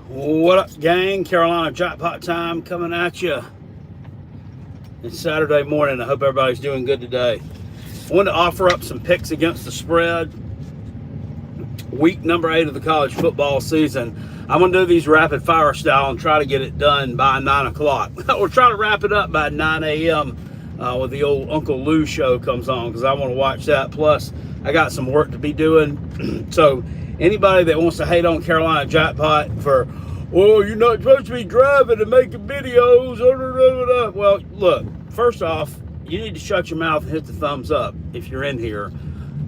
What up, gang? Carolina Jackpot time coming at you. It's Saturday morning. I hope everybody's doing good today. I wanted to offer up some picks against the spread. Week number 8 of the college football season. I'm going to do these rapid fire style and try to get it done by 9 o'clock. Or try to wrap it up by 9 a.m. When the old Uncle Lou show comes on, because I want to watch that. Plus, I got some work to be doing. So, anybody that wants to hate on Carolina Jackpot for, oh, you're not supposed to be driving and making videos. Well, look, first off, you need to shut your mouth and hit the thumbs up if you're in here.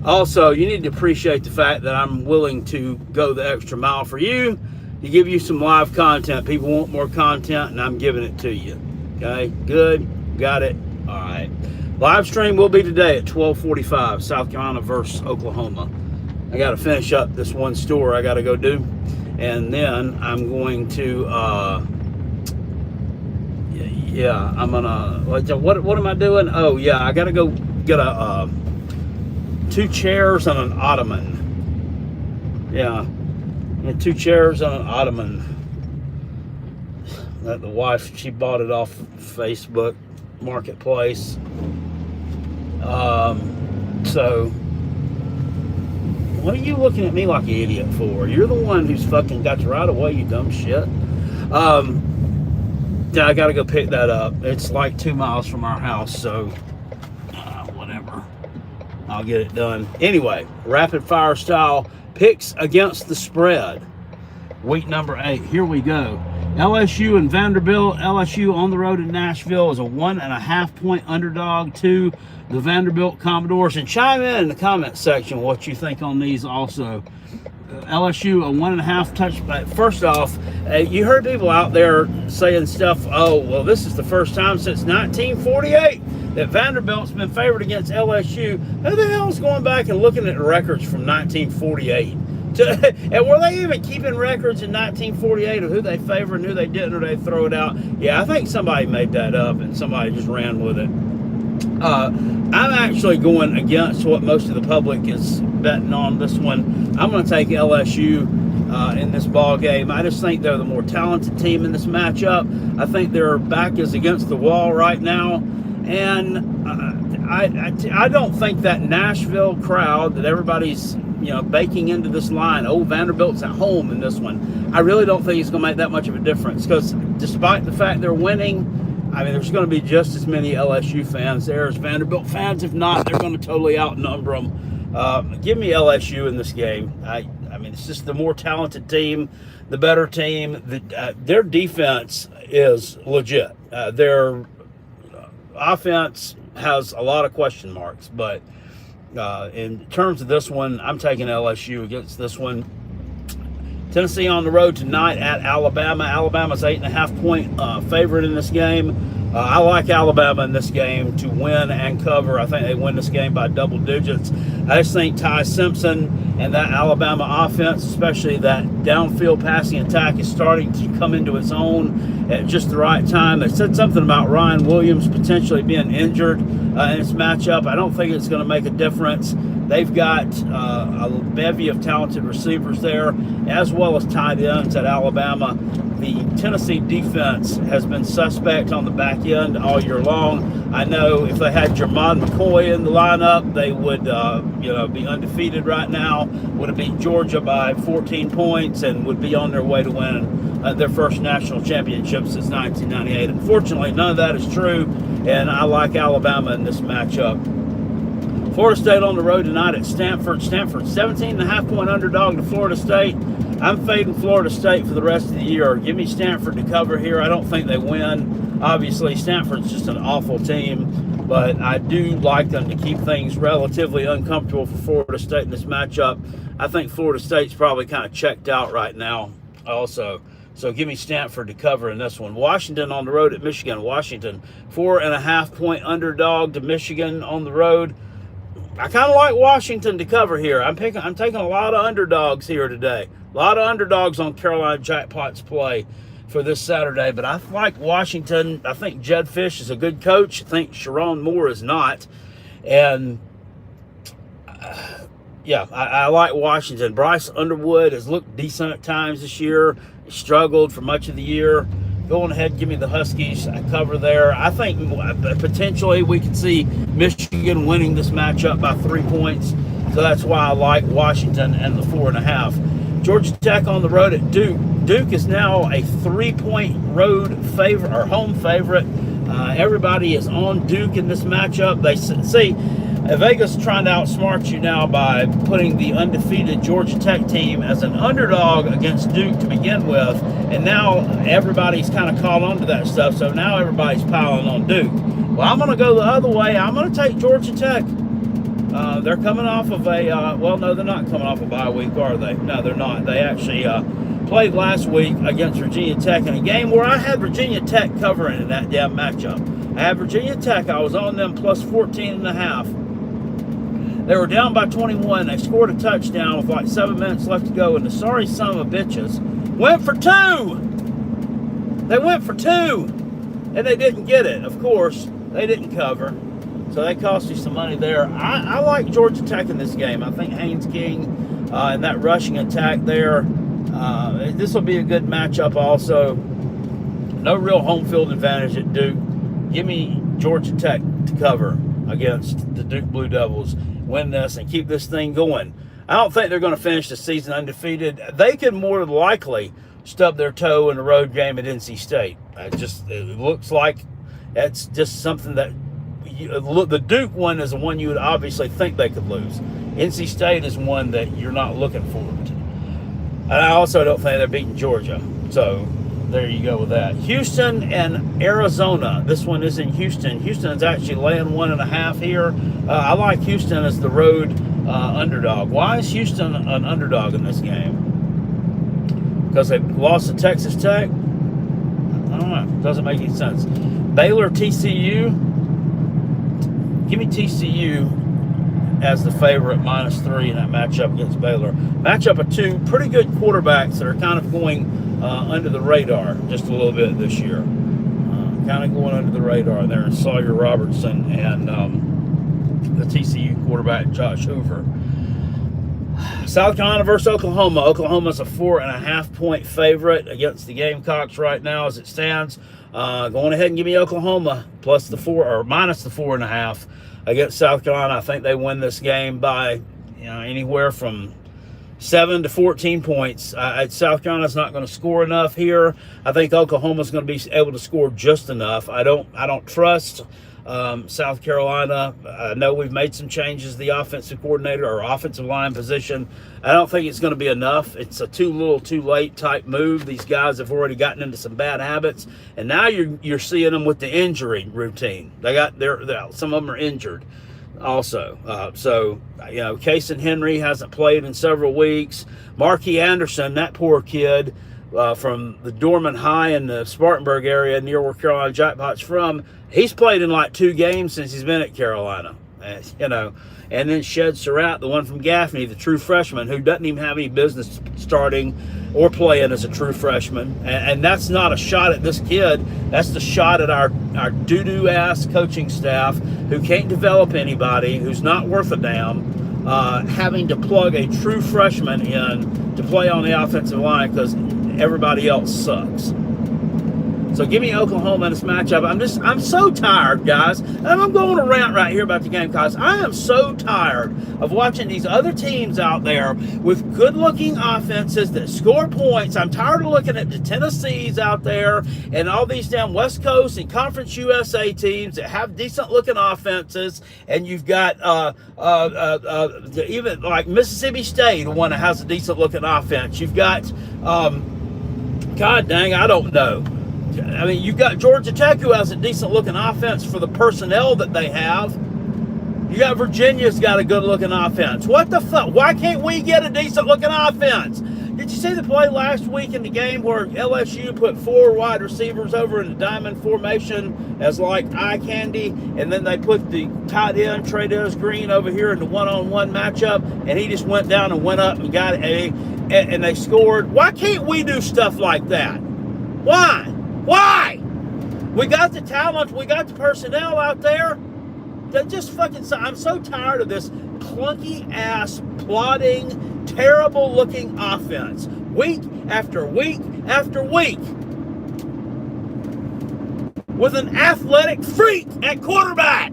Also, you need to appreciate the fact that I'm willing to go the extra mile for you to give you some live content. People want more content, and I'm giving it to you. Okay, good, got it. All right. Live stream will be today at 12:45, South Carolina versus Oklahoma. I got to finish up this one store I got to go do, and then I'm going to, I'm gonna. What am I doing? Oh yeah, I got to go get a 2 chairs and an ottoman. Yeah, 2 chairs and an ottoman. That the wife, she bought it off Facebook Marketplace. So. What are you looking at me like an idiot for? You're the one who's fucking got to ride away, you dumb shit. Yeah, I gotta go pick that up. It's like 2 miles from our house, so whatever. I'll get it done. Anyway, rapid fire style picks against the spread. Week number 8. Here we go. LSU and Vanderbilt. LSU on the road in Nashville is a 1.5 point underdog to the Vanderbilt Commodores. And chime in the comment section what you think on these also. LSU, a 1.5 touchback. First off, you heard people out there saying stuff, oh, well, this is the first time since 1948 that Vanderbilt's been favored against LSU. Who the hell's going back and looking at the records from 1948? And were they even keeping records in 1948 of who they favored and who they didn't, or they throw it out? Yeah, I think somebody made that up and somebody just ran with it. I'm actually going against what most of the public is betting on this one. I'm going to take LSU in this ball game. I just think they're the more talented team in this matchup. I think their back is against the wall right now, and I don't think that Nashville crowd that everybody's baking into this line, oh, Vanderbilt's at home in this one, I really don't think it's going to make that much of a difference, because despite the fact they're winning, I mean, there's going to be just as many LSU fans there as Vanderbilt fans. If not, they're going to totally outnumber them. Give me LSU in this game. I mean, it's just the more talented team, the better team. Their defense is legit. Their offense has a lot of question marks, but in terms of this one, I'm taking LSU against this one. Tennessee on the road tonight at Alabama. Alabama's 8.5 point favorite in this game. I like Alabama in this game to win and cover. I think they win this game by double digits. I just think Ty Simpson and that Alabama offense, especially that downfield passing attack, is starting to come into its own at just the right time. They said something about Ryan Williams potentially being injured in this matchup. I don't think it's going to make a difference. They've got a bevy of talented receivers there, as well as tight ends at Alabama. The Tennessee defense has been suspect on the back end all year long. I know if they had Jermon McCoy in the lineup, they would be undefeated right now, would have beat Georgia by 14 points, and would be on their way to winning their first national championship since 1998. Unfortunately, none of that is true, and I like Alabama in this matchup. Florida State on the road tonight at Stanford. Stanford, 17.5 point underdog to Florida State. I'm fading Florida State for the rest of the year. Give me Stanford to cover here. I don't think they win. Obviously, Stanford's just an awful team, but I do like them to keep things relatively uncomfortable for Florida State in this matchup. I think Florida State's probably kind of checked out right now also. So give me Stanford to cover in this one. Washington on the road at Michigan. Washington, 4.5 point underdog to Michigan on the road. I kind of like Washington to cover here. I'm taking a lot of underdogs here today. A lot of underdogs on Carolina Jackpot's play for this Saturday. But I like Washington. I think Jed Fish is a good coach. I think Sharon Moore is not. And yeah, I like Washington. Bryce Underwood has looked decent at times this year. He struggled for much of the year. Going ahead, give me the Huskies cover there. I think potentially we could see Michigan winning this matchup by 3 points. So that's why I like Washington and the 4.5. Georgia Tech on the road at Duke. Duke is now a 3-point road favorite or home favorite. Everybody is on Duke in this matchup. They see Vegas trying to outsmart you now by putting the undefeated Georgia Tech team as an underdog against Duke to begin with, and now everybody's kind of caught on to that stuff, so now everybody's piling on Duke. Well, I'm going to go the other way. I'm going to take Georgia Tech. They're coming off of well, no, they're not coming off a bye week, are they? No, they're not. They actually played last week against Virginia Tech in a game where I had Virginia Tech covering in that damn matchup. I had Virginia Tech. I was on them plus 14.5. They were down by 21. They scored a touchdown with like 7 minutes left to go, and the sorry son of a bitches went for 2. They went for 2, and they didn't get it. Of course, they didn't cover, so they cost you some money there. I like Georgia Tech in this game. I think Haynes King and that rushing attack there, this will be a good matchup also. No real home field advantage at Duke. Give me Georgia Tech to cover against the Duke Blue Devils. Win this and keep this thing going. I don't think they're going to finish the season undefeated. They could more than likely stub their toe in a road game at NC State. It looks like that's just something that the Duke one is the one you would obviously think they could lose. NC State is one that you're not looking forward to. And I also don't think they're beating Georgia. So there you go with that. Houston and Arizona. This one is in Houston. Houston is actually laying 1.5 here. I like Houston as the road underdog. Why is Houston an underdog in this game? Because they lost to Texas Tech? I don't know. Doesn't make any sense. Baylor, TCU. Give me TCU as the favorite, -3 in that matchup against Baylor. Matchup of 2 pretty good quarterbacks that are kind of going under the radar just a little bit this year. Kind of going under the radar there in Sawyer Robertson and the TCU quarterback Josh Hoover. South Carolina versus Oklahoma. Oklahoma's a 4.5-point favorite against the Gamecocks right now as it stands. Going ahead and give me Oklahoma plus the 4 or minus the 4.5 against South Carolina. I think they win this game by anywhere from 7 to 14 points. South Carolina's not going to score enough here. I think Oklahoma's going to be able to score just enough. I don't trust South Carolina. I know we've made some changes to the offensive coordinator or offensive line position. I don't think it's going to be enough. It's a too little, too late type move. These guys have already gotten into some bad habits, and now you're seeing them with the injury routine. Some of them are injured also. So Case and Henry hasn't played in several weeks. Marquis Anderson, that poor kid from the Dorman High in the Spartanburg area near where Carolina Jackpot's from, he's played in like 2 games since he's been at Carolina. And then Shed Surratt, the one from Gaffney, the true freshman, who doesn't even have any business starting or playing as a true freshman. And that's not a shot at this kid. That's the shot at our doo-doo-ass coaching staff who can't develop anybody, who's not worth a damn, having to plug a true freshman in to play on the offensive line because everybody else sucks. So give me Oklahoma in this matchup. I'm so tired, guys. And I'm going to rant right here about the Gamecocks. I am so tired of watching these other teams out there with good-looking offenses that score points. I'm tired of looking at the Tennessees out there and all these damn West Coast and Conference USA teams that have decent-looking offenses. And you've got even like Mississippi State, the one that has a decent-looking offense. You've got, God dang, I don't know. I mean, you've got Georgia Tech, who has a decent-looking offense for the personnel that they have. You got Virginia's got a good-looking offense. What the fuck? Why can't we get a decent-looking offense? Did you see the play last week in the game where LSU put 4 wide receivers over in the diamond formation as like eye candy, and then they put the tight end, Trey'Dez Green, over here in the one-on-one matchup, and he just went down and went up and got it, and they scored? Why can't we do stuff like that? Why? Why? We got the talent, we got the personnel out there. That just fucking, I'm so tired of this clunky-ass, plodding, terrible-looking offense. Week after week after week. With an athletic freak at quarterback.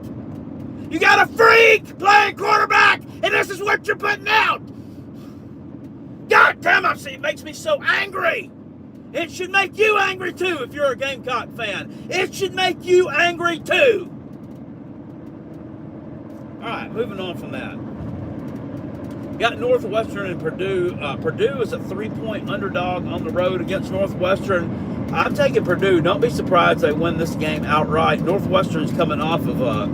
You got a freak playing quarterback, and this is what you're putting out. God damn it, it makes me so angry. It should make you angry too if you're a Gamecock fan. It should make you angry too. All right, moving on from that. Got Northwestern and Purdue. Purdue is a 3-point underdog on the road against Northwestern. I'm taking Purdue. Don't be surprised they win this game outright. Northwestern's coming off of a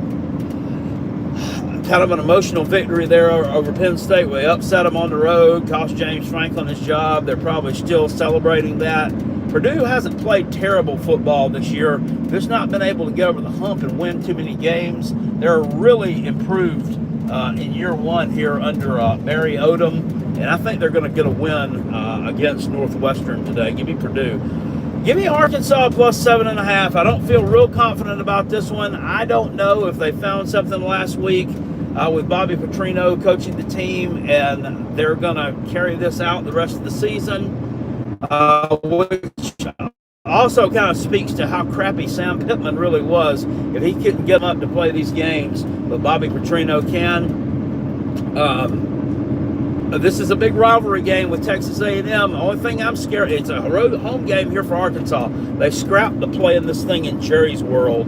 kind of an emotional victory there over Penn State. We upset them on the road, cost James Franklin his job. They're probably still celebrating that. Purdue hasn't played terrible football this year. They've not been able to get over the hump and win too many games. They're really improved in year one here under Barry Odom, and I think they're going to get a win against Northwestern today. Give me Purdue. Give me Arkansas plus 7.5. I don't feel real confident about this one. I don't know if they found something last week with Bobby Petrino coaching the team, and they're going to carry this out the rest of the season, which also kind of speaks to how crappy Sam Pittman really was if he couldn't get him up to play these games, but Bobby Petrino can. This is a big rivalry game with Texas A&M. The only thing I'm scared, it's a road home game here for Arkansas. They scrapped the playing this thing in Jerry's World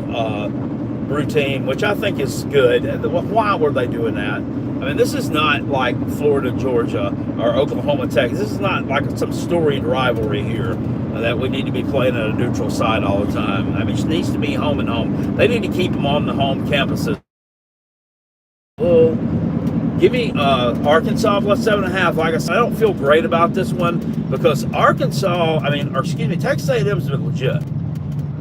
routine, which I think is good. Why were they doing that? I mean, this is not like Florida, Georgia, or Oklahoma, Texas. This is not like some storied rivalry here that we need to be playing at a neutral site all the time. I mean, it needs to be home and home. They need to keep them on the home campuses. Well, give me Arkansas plus 7.5. Like I said, I don't feel great about this one because Texas A&M's been legit.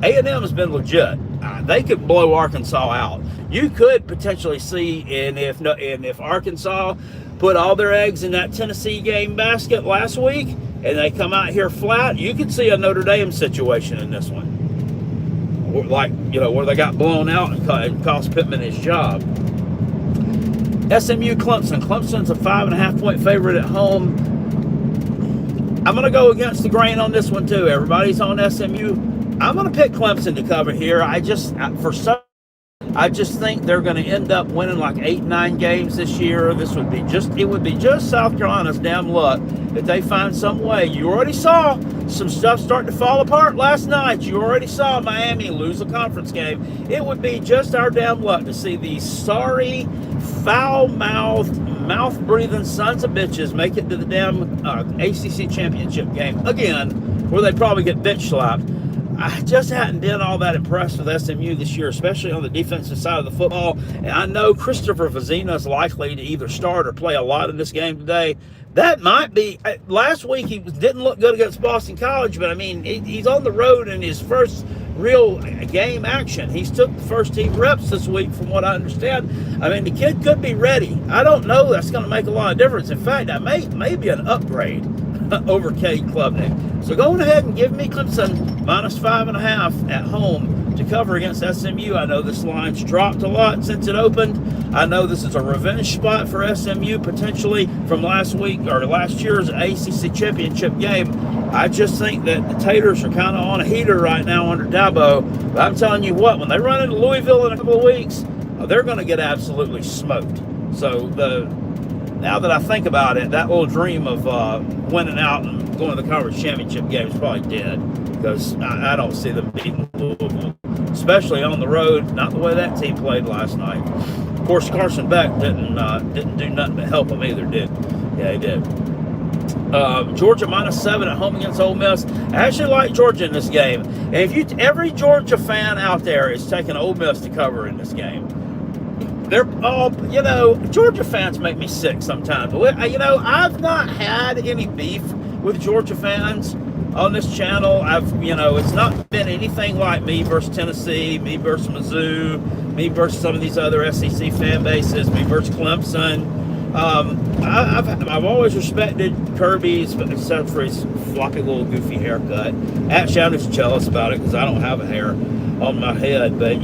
A&M has been legit. They could blow Arkansas out. You could potentially see, and if Arkansas put all their eggs in that Tennessee game basket last week, and they come out here flat, you could see a Notre Dame situation in this one, where they got blown out and cost Pittman his job. SMU Clemson. Clemson's a 5.5-point favorite at home. I'm going to go against the grain on this one too. Everybody's on SMU. I'm going to pick Clemson to cover here. I just think they're going to end up winning like 8-9 games this year. It would be just South Carolina's damn luck that they find some way. You already saw some stuff start to fall apart last night. You already saw Miami lose a conference game. It would be just our damn luck to see these sorry, foul-mouthed, mouth-breathing sons of bitches make it to the damn ACC championship game again, where they probably get bitch slapped. I just hadn't been all that impressed with SMU this year, especially on the defensive side of the football. And I know Christopher Vazina is likely to either start or play a lot in this game today. That might be. Last week he didn't look good against Boston College, but I mean he's on the road in his first real game action. He's took the first team reps this week, from what I understand. I mean, the kid could be ready. I don't know. That's going to make a lot of difference. In fact, that may be an upgrade over Cade Klubnik. So going ahead and give me Clemson minus 5.5 at home to cover against SMU. I know this line's dropped a lot since it opened. I know this is a revenge spot for SMU potentially from last week or last year's ACC championship game. I just think that the Taters are kind of on a heater right now under Dabo. But I'm telling you what, when they run into Louisville in a couple of weeks, they're going to get absolutely smoked. So now that I think about it, that little dream of winning out and going to the conference championship game is probably dead, because I don't see them beating Louisville, especially on the road. Not the way that team played last night. Of course, Carson Beck didn't do nothing but help them either, did? Yeah, he did. Georgia minus 7 at home against Ole Miss. I actually like Georgia in this game. And every Georgia fan out there is taking Ole Miss to cover in this game. They're all, Georgia fans make me sick sometimes. But, I've not had any beef with Georgia fans on this channel. It's not been anything like me versus Tennessee, me versus Mizzou, me versus some of these other SEC fan bases, me versus Clemson. I've always respected Kirby's, except for his floppy little goofy haircut. Actually, I'm just jealous about it because I don't have a hair on my head, but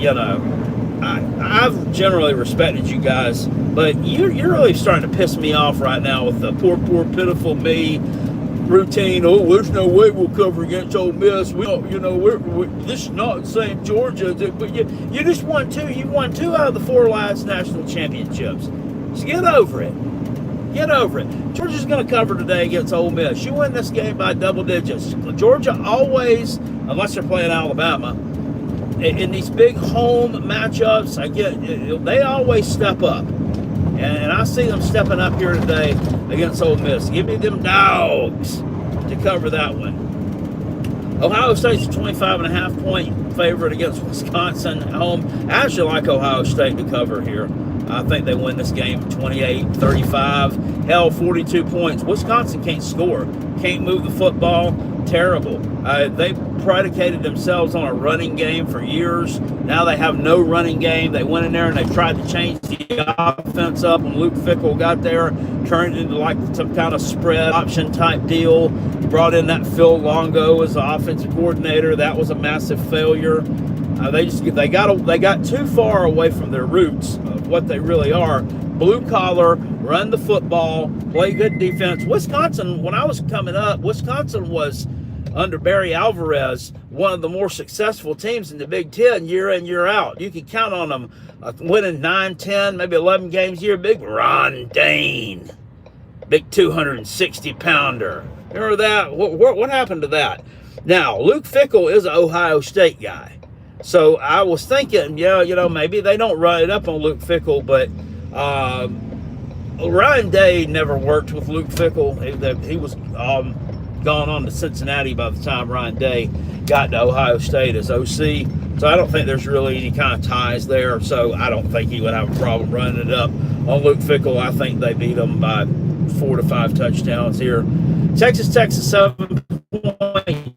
I've generally respected you guys, but you're really starting to piss me off right now with the poor, pitiful me routine. Oh, there's no way we'll cover against Ole Miss. We don't, this is not the same Georgia. But you just won two. You won 2 out of the 4 last national championships. So get over it. Get over it. Georgia's going to cover today against Ole Miss. You win this game by double digits. Georgia always, unless they're playing Alabama, in these big home matchups, they always step up. And I see them stepping up here today against Ole Miss. Give me them dogs to cover that one. Ohio State's a 25.5-point favorite against Wisconsin at home. I actually like Ohio State to cover here. I think they win this game 28-35. Hell, 42 points. Wisconsin can't score. Can't move the football. Terrible. They predicated themselves on a running game for years. Now they have no running game. They went in there and they tried to change the offense up when Luke Fickell got there, turned it into like some kind of spread option type deal. Brought in that Phil Longo as the offensive coordinator. That was a massive failure. They got too far away from their roots of what they really are. Blue collar, run the football, play good defense. Wisconsin, when I was coming up, Wisconsin was, under Barry Alvarez, one of the more successful teams in the Big Ten year in, year out. You could count on them winning 9, 10, maybe 11 games a year. Big Ron Dane, big 260-pounder. Remember that? What happened to that? Now, Luke Fickell is an Ohio State guy. So I was thinking, maybe they don't run it up on Luke Fickell, but Ryan Day never worked with Luke Fickell. He was gone on to Cincinnati by the time Ryan Day got to Ohio State as OC. So I don't think there's really any kind of ties there. So I don't think he would have a problem running it up on Luke Fickell. I think they beat him by 4 to 5 touchdowns here. Texas Tech is 7 points.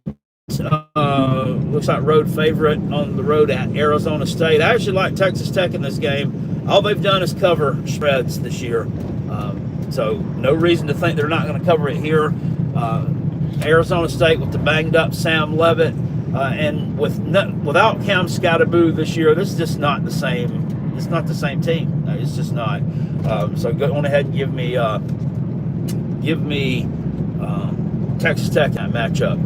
Looks like road favorite on the road at Arizona State. I actually like Texas Tech in this game. All they've done is cover spreads this year. So no reason to think they're not going to cover it here. Arizona State with the banged up Sam Levitt and without Cam Scatterboo this year, this is just not the same. It's not the same team. It's just not. So go on ahead and give me Texas Tech in that matchup.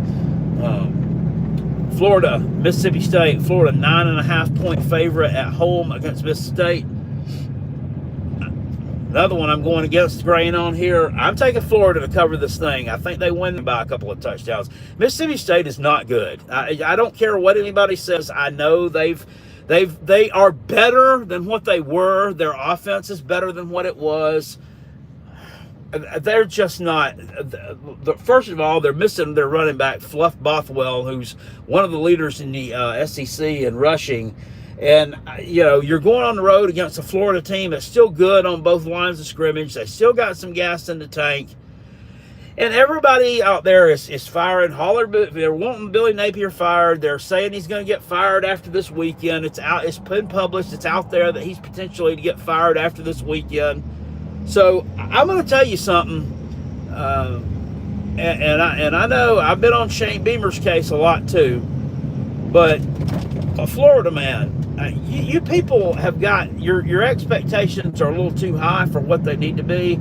Florida, Mississippi State. Florida 9.5-point favorite at home against Mississippi State. Another one I'm going against the grain on here. I'm taking Florida to cover this thing. I think they win by a couple of touchdowns. Mississippi State is not good. I don't care what anybody says. I know they are better than what they were. Their offense is better than what it was. They're just not. First of all, they're missing their running back, Fluff Bothwell, who's one of the leaders in the SEC in rushing. And, you're going on the road against a Florida team that's still good on both lines of scrimmage. They still got some gas in the tank. And everybody out there is firing. They're wanting Billy Napier fired. They're saying he's going to get fired after this weekend. It's out. It's been published. It's out there that he's potentially to get fired after this weekend. So I'm going to tell you something. And I know I've been on Shane Beamer's case a lot too. But a Florida man, you people have got your expectations are a little too high for what they need to be.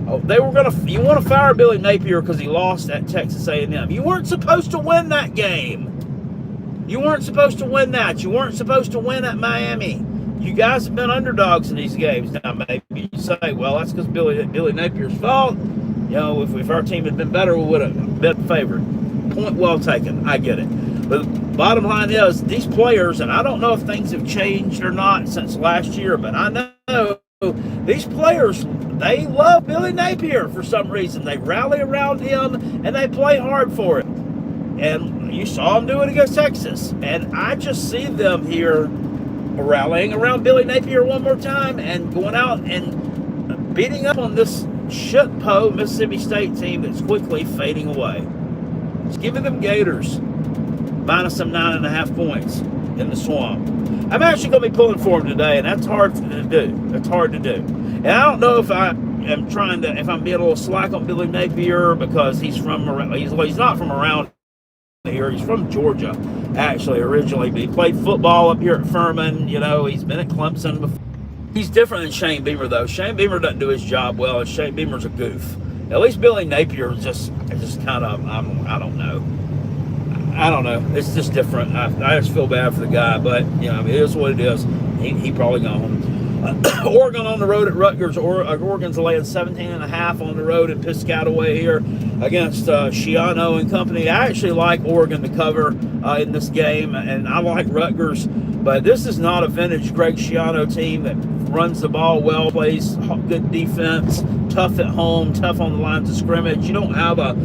You want to fire Billy Napier because he lost at Texas A&M. You weren't supposed to win that game. You weren't supposed to win that. You weren't supposed to win at Miami. You guys have been underdogs in these games. Now maybe you say, well, that's because Billy Napier's fault. If our team had been better, we would have been favored. Point well taken. I get it. But the bottom line is, these players, and I don't know if things have changed or not since last year, but I know these players, they love Billy Napier for some reason. They rally around him, and they play hard for it. And you saw them do it against Texas. And I just see them here rallying around Billy Napier one more time and going out and beating up on this shit-po Mississippi State team that's quickly fading away. Just give me them Gators. Minus some 9.5 points in the swamp. I'm actually going to be pulling for them today, and that's hard to do. That's hard to do. And I don't know if I'm being a little slack on Billy Napier because he's not from around here. He's from Georgia. actually originally. But he played football up here at Furman. You know, he's been at Clemson before. He's different than Shane Beamer, though. Shane Beamer doesn't do his job well, and Shane Beamer's a goof. At least Billy Napier is just kind of, I don't know. I don't know. It's just different. I just feel bad for the guy, but, you know, it is what it is. He probably gone. Oregon on the road at Rutgers. Oregon's laying 17.5 on the road at Piscataway here against Schiano and company. I actually like Oregon to cover in this game, and I like Rutgers, but this is not a vintage Greg Schiano team that runs the ball well, plays good defense, tough at home, tough on the lines of scrimmage. You don't have a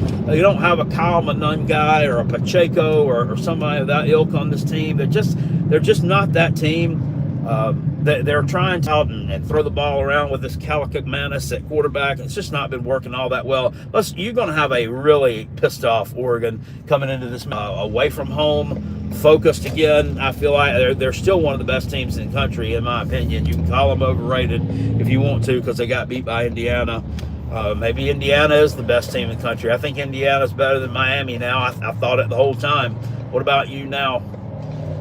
Kyle Manun guy or a Pacheco or somebody of that ilk on this team. They're just not that team. They're trying to out and throw the ball around with this Calicut Manis at quarterback. It's just not been working all that well. Plus, you're going to have a really pissed off Oregon coming into this away from home, focused again. I feel like they're still one of the best teams in the country, in my opinion. You can call them overrated if you want to because they got beat by Indiana. Maybe Indiana is the best team in the country. I think Indiana's better than Miami now. I thought it the whole time. What about you now?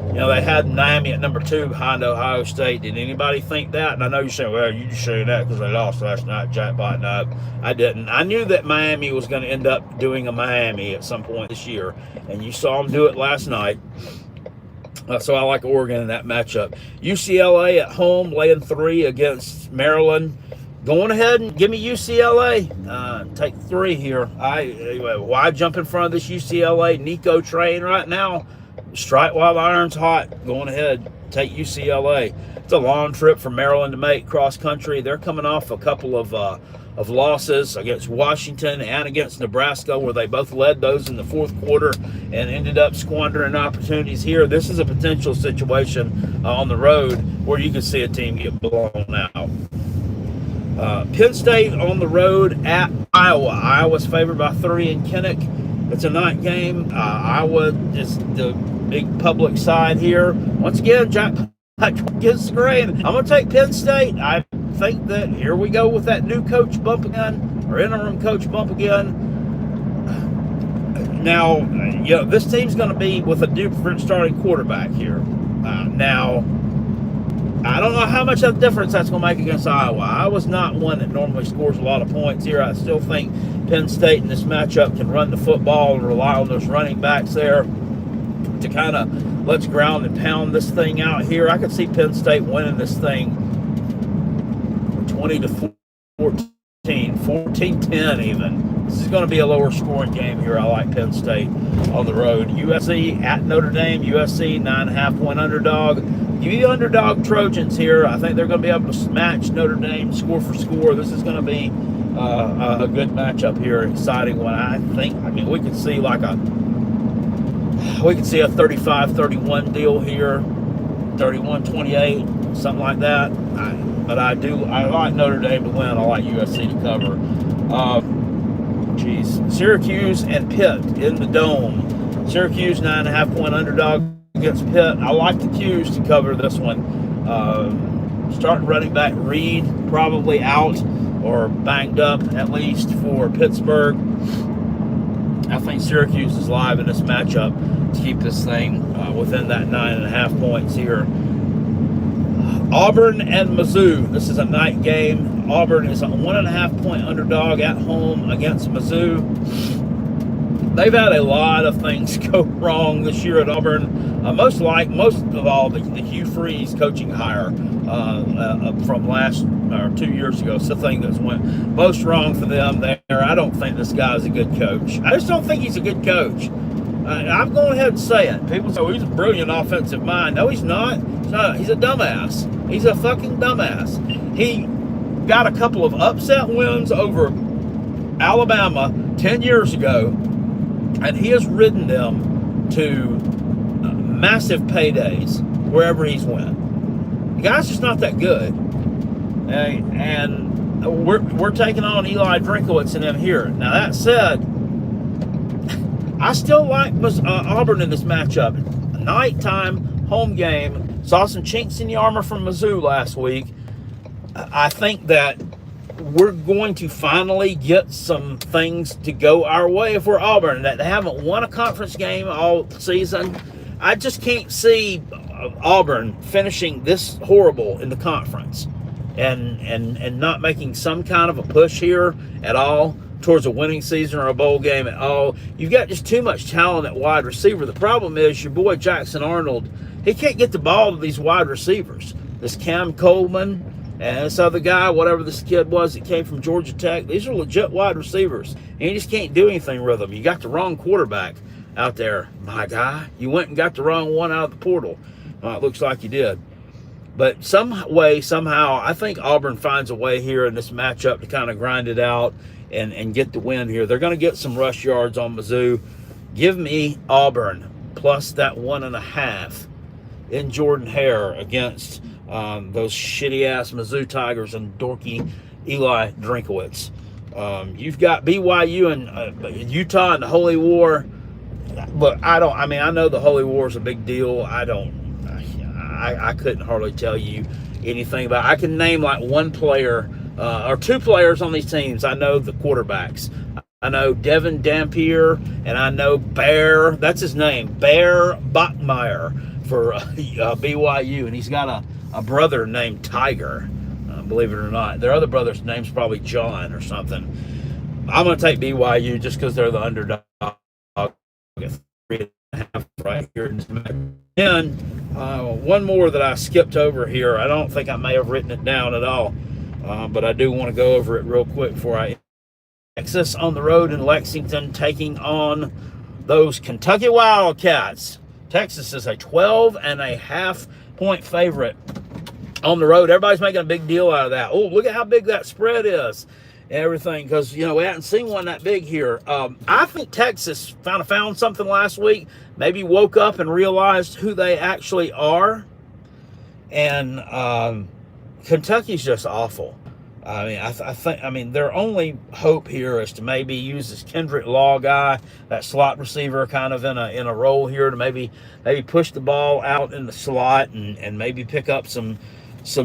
You know, they had Miami at number 2 behind Ohio State. Did anybody think that? And I know you're saying, well, you just saying that because they lost last night, jackpot. No, I didn't. I knew that Miami was going to end up doing a Miami at some point this year, and you saw them do it last night. So I like Oregon in that matchup. UCLA at home, laying 3 against Maryland. Going ahead and give me UCLA. Take 3 here. Why jump in front of this UCLA Nico train right now? Strike while the iron's hot. Going ahead, take UCLA. It's a long trip for Maryland to make cross country. They're coming off a couple of losses against Washington and against Nebraska, where they both led those in the fourth quarter and ended up squandering opportunities here. This is a potential situation on the road where you can see a team get blown out. Penn State on the road at Iowa. Iowa's favored by 3 in Kinnick. It's a night game. Iowa is the big public side here. Once again, Jack gets the grain. I'm going to take Penn State. I think that here we go with that new coach bump again, or interim coach bump again. Now, you know, this team's going to be with a different starting quarterback here. Now, I don't know how much of a difference that's going to make against Iowa. Iowa's not one that normally scores a lot of points here. I still think Penn State in this matchup can run the football and rely on those running backs there to kind of let's ground and pound this thing out here. I could see Penn State winning this thing 20-14, 14-10 even. This is going to be a lower scoring game here. I like Penn State on the road. USC at Notre Dame. USC 9.5-point underdog. Give me the underdog Trojans here. I think they're going to be able to match Notre Dame score for score. This is going to be a good matchup here, exciting one. I mean, we could see a 35-31 deal here, 31-28, something like that. But I like Notre Dame to win. I like USC to cover. Syracuse and Pitt in the Dome. Syracuse 9.5-point underdog against Pitt. I like the Qs to cover this one. Starting running back Reed probably out or banged up at least for Pittsburgh. I think Syracuse is live in this matchup to keep this thing within that 9.5 points here. Auburn and Mizzou. This is a night game. Auburn is a 1.5-point underdog at home against Mizzou. They've had a lot of things go wrong this year at Auburn. Most of all, the Hugh Freeze coaching hire from last or 2 years ago. It's the thing that's went most wrong for them there. I don't think this guy's a good coach. I just don't think he's a good coach. I'm going ahead and say it. People say, well, he's a brilliant offensive mind. No, he's not. He's a dumbass. He's a fucking dumbass. He got a couple of upset wins over Alabama 10 years ago, and he has ridden them to massive paydays wherever he's went. The guy's just not that good. And we're taking on Eli Drinkowitz and them here. Now, that said, I still like Auburn in this matchup. A nighttime home game. Saw some chinks in the armor from Mizzou last week. I think that we're going to finally get some things to go our way if we're Auburn. That they haven't won a conference game all season. I just can't see Auburn finishing this horrible in the conference and not making some kind of a push here at all towards a winning season or a bowl game at all. You've got just too much talent at wide receiver. The problem is your boy Jackson Arnold, he can't get the ball to these wide receivers. This Cam Coleman and this other guy, whatever this kid was that came from Georgia Tech, these are legit wide receivers. And you just can't do anything with them. You got the wrong quarterback out there, my guy. You went and got the wrong one out of the portal. It looks like you did. But some way, somehow, I think Auburn finds a way here in this matchup to kind of grind it out and get the win here. They're going to get some rush yards on Mizzou. Give me Auburn plus that 1.5 in Jordan-Hare against those shitty-ass Mizzou Tigers and dorky Eli Drinkowitz. You've got BYU and Utah and the Holy War. Look, I know the Holy War is a big deal. I couldn't hardly tell you anything about it. I can name like one player or two players on these teams. I know the quarterbacks. I know Devin Dampier, and I know Bear. That's his name, Bear Bachmeier for BYU, and he's got a brother named Tiger, believe it or not. Their other brother's name's probably John or something. I'm going to take BYU just because they're the underdog. 3.5 right here. And one more that I skipped over here. I don't think I may have written it down at all, but I do want to go over it real quick before I. Texas on the road in Lexington taking on those Kentucky Wildcats. Texas is a 12.5-point favorite on the road. Everybody's making a big deal out of that. Oh, look at how big that spread is. Everything, because, we hadn't seen one that big here. I think Texas found something last week, maybe woke up and realized who they actually are. And Kentucky's just awful. I think their only hope here is to maybe use this Kendrick Law guy, that slot receiver, kind of in a role here to maybe push the ball out in the slot and maybe pick up some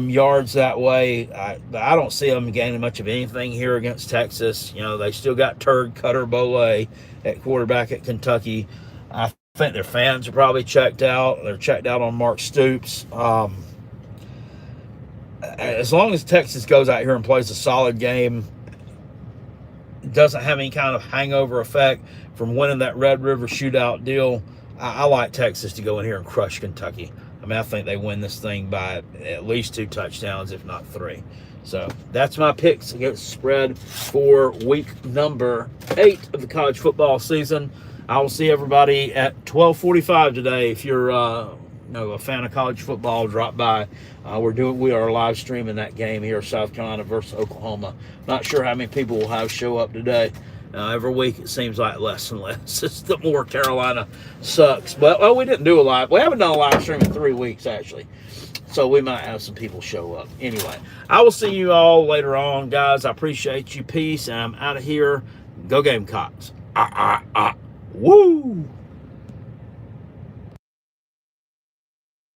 yards that way. I don't see them gaining much of anything here against Texas. They still got Turd Cutter Boley at quarterback at Kentucky. I think their fans are probably checked out. They're checked out on Mark Stoops. As long as Texas goes out here and plays a solid game, doesn't have any kind of hangover effect from winning that Red River shootout deal, I like Texas to go in here and crush Kentucky. I think they win this thing by at least 2 touchdowns, if not 3. So that's my picks against spread for week number 8 of the college football season. I will see everybody at 12:45 today. If you're a fan of college football, drop by. We are live streaming that game here, South Carolina versus Oklahoma. Not sure how many people will have show up today. Every week it seems like less and less. It's the more Carolina sucks. But we didn't do a live. We haven't done a live stream in 3 weeks actually, so we might have some people show up. Anyway, I will see you all later on, guys. I appreciate you. Peace, and I'm out of here. Go Gamecocks. Woo!